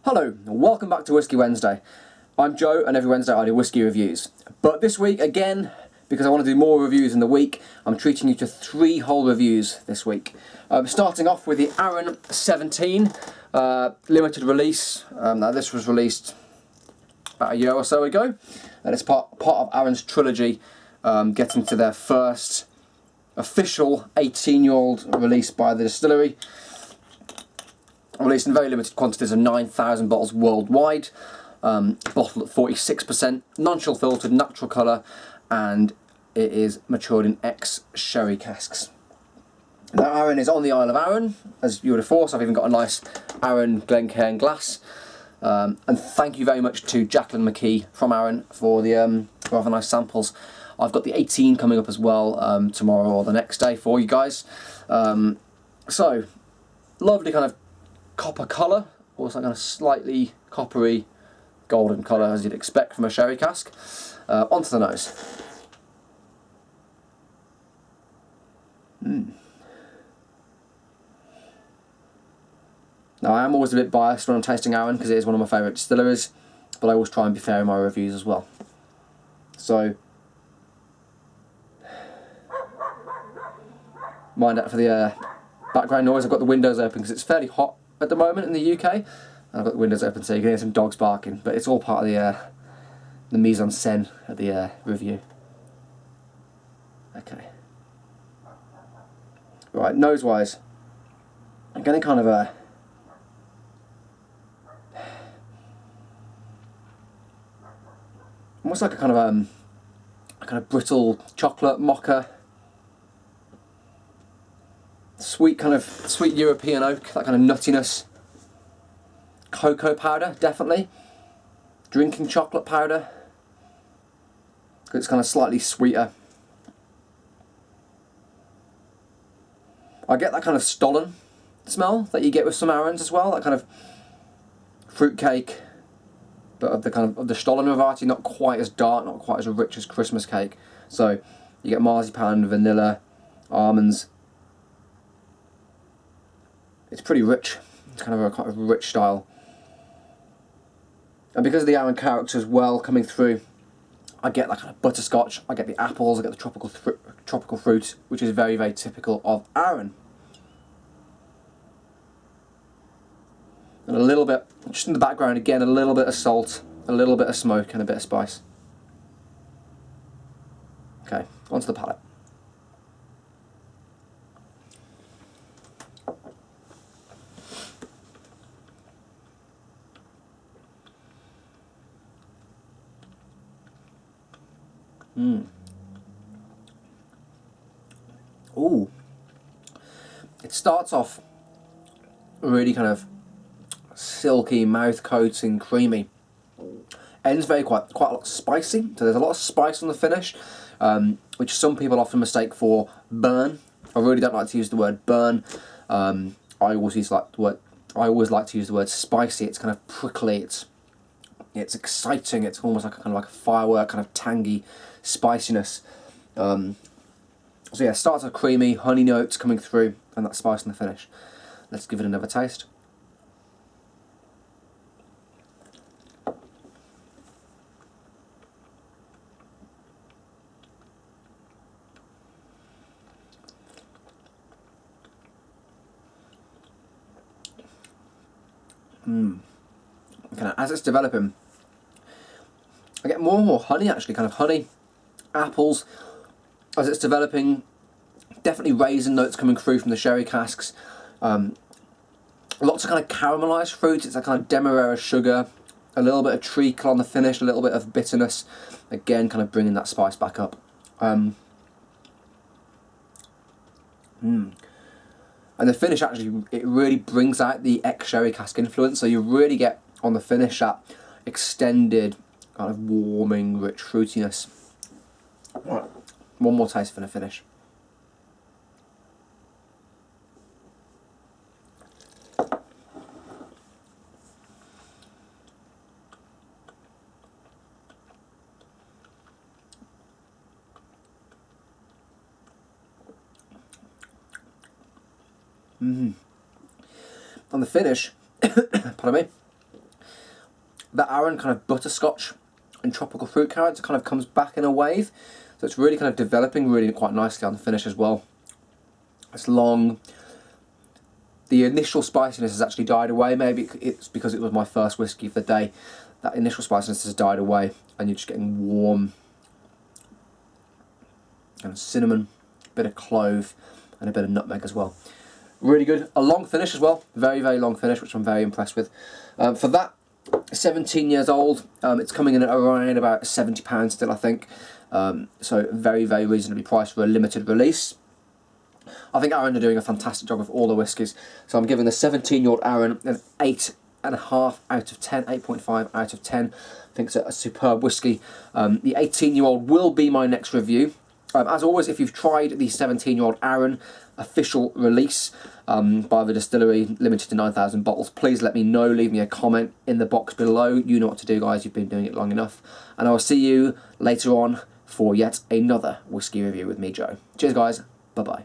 Hello, welcome back to Whiskey Wednesday. I'm Joe, and every Wednesday I do whiskey reviews. But this week, again, because I want to do more reviews in the week, I'm treating you to 3 whole reviews this week. Starting off with the Arran 17 limited release. Now this was released about a year or so ago, and it's part of Arran's trilogy, getting to their first official 18-year-old release by the distillery. Released in very limited quantities of 9,000 bottles worldwide, bottled at 46%, non-chill filtered, natural colour, and it is matured in ex-sherry casks. Now Arran is on the Isle of Arran, as you would have thought, so I've even got a nice Arran Glencairn glass. And thank you very much to Jacqueline McKee from Arran for the rather nice samples. I've got the 18 coming up as well tomorrow or the next day for you guys. So, lovely kind of copper colour, also kind of slightly coppery golden colour as you'd expect from a sherry cask. Onto the nose. Now I am always a bit biased when I'm tasting Arran because it is one of my favourite distilleries, but I always try and be fair in my reviews as well. So, mind out for the background noise. I've got the windows open because it's fairly hot at the moment in the UK, and I've got the windows open so you can hear some dogs barking, but it's all part of the mise en scène of the review. Okay. Right, nose-wise, I'm getting kind of almost like a kind of brittle chocolate mocha, sweet European oak, that kind of nuttiness. Cocoa powder, definitely. Drinking chocolate powder. It's kind of slightly sweeter. I get that kind of stollen smell that you get with some Arrans as well. That kind of fruit cake, but of the stollen variety, not quite as dark, not quite as rich as Christmas cake. So you get marzipan, vanilla, almonds. It's pretty rich. It's kind of rich style. And because of the Arran character as well coming through, I get that kind of butterscotch, I get the apples, I get the tropical fruit, which is very, very typical of Arran. And a little bit, just in the background again, a little bit of salt, a little bit of smoke, and a bit of spice. Okay, onto the palate. Ooh. It starts off really kind of silky, mouth coating, creamy. Ends quite a lot spicy, so there's a lot of spice on the finish, which some people often mistake for burn. I really don't like to use the word burn. I always like to use the word spicy. It's kind of prickly. It's exciting. It's almost like a firework, kind of tangy spiciness. So yeah, it starts with creamy honey notes coming through, and that spice in the finish. Let's give it another taste. Kind of, as it's developing, I get more and more honey actually, kind of honey, apples, as it's developing, definitely raisin notes coming through from the sherry casks, lots of kind of caramelised fruit. It's a kind of demerara sugar, a little bit of treacle on the finish, a little bit of bitterness, again kind of bringing that spice back up. And the finish actually, it really brings out the ex-sherry cask influence, so you really get on the finish that extended kind of warming, rich fruitiness. Right. One more taste for the finish. On the finish, pardon me, the Arran kind of butterscotch and tropical fruit character kind of comes back in a wave. So it's really kind of developing really quite nicely on the finish as well. It's long. The initial spiciness has actually died away. Maybe it's because it was my first whiskey for the day. That initial spiciness has died away and you're just getting warm kind of cinnamon, a bit of clove and a bit of nutmeg as well. Really good. A long finish as well. Very, very long finish, which I'm very impressed with. For that, 17 years old, it's coming in at around about £70 still, I think. So very, very reasonably priced for a limited release. I think Arran are doing a fantastic job with all the whiskies. So I'm giving the 17-year-old Arran an 8.5 out of 10, 8.5 out of 10. I think it's a superb whiskey. The 18-year-old will be my next review. As always, if you've tried the 17-year-old Arran official release by the distillery, limited to 9,000 bottles, please let me know. Leave me a comment in the box below. You know what to do, guys. You've been doing it long enough. And I will see you later on for yet another whiskey review with me, Joe. Cheers, guys. Bye-bye.